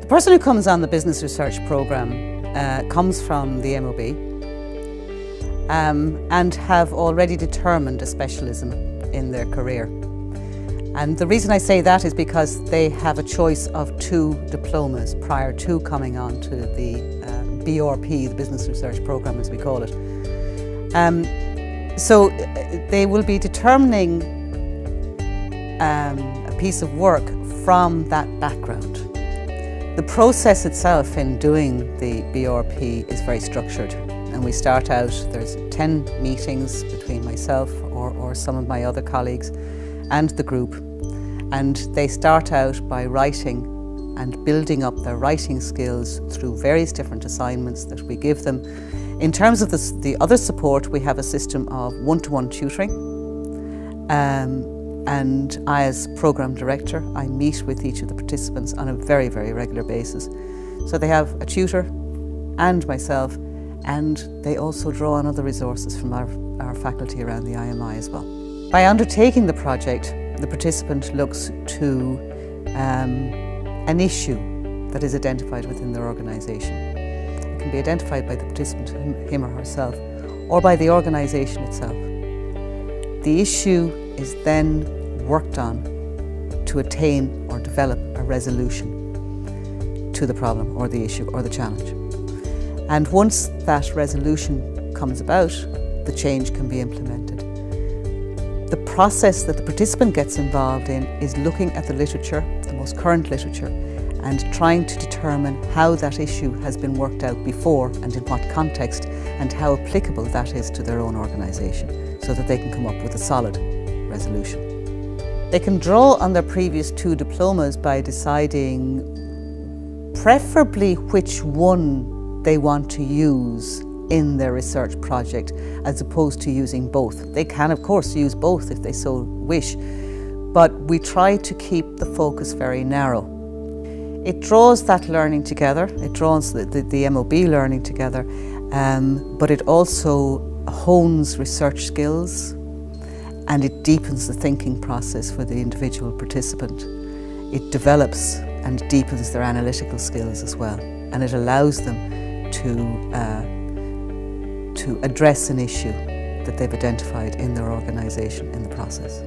The person who comes on the business research programme comes from the MOB and have already determined a specialism in their career. And the reason I say that is because they have a choice of 2 diplomas prior to coming on to the BRP, the Business Research Programme as we call it. So they will be determining a piece of work from that background. The process itself in doing the BRP is very structured, and we start out, there's 10 meetings between myself or some of my other colleagues and the group, and they start out by writing and building up their writing skills through various different assignments that we give them. In terms of the other support, we have a system of one-to-one tutoring, and I, as programme director, I meet with each of the participants on a very, very regular basis. So they have a tutor and myself, and they also draw on other resources from our faculty around the IMI as well. By undertaking the project, the participant looks to an issue that is identified within their organisation. It can be identified by the participant, him or herself, or by the organisation itself. The issue is then worked on to attain or develop a resolution to the problem or the issue or the challenge. And once that resolution comes about, the change can be implemented. The process that the participant gets involved in is looking at the literature, the most current literature, and trying to determine how that issue has been worked out before and in what context, and how applicable that is to their own organisation, so that they can come up with a solid resolution. They can draw on their previous 2 diplomas by deciding preferably which one they want to use in their research project, as opposed to using both. They can, of course, use both if they so wish, but we try to keep the focus very narrow. It draws that learning together, it draws the MOB learning together, but it also hones research skills, and it deepens the thinking process for the individual participant. It develops and deepens their analytical skills as well, and it allows them to address an issue that they've identified in their organisation in the process.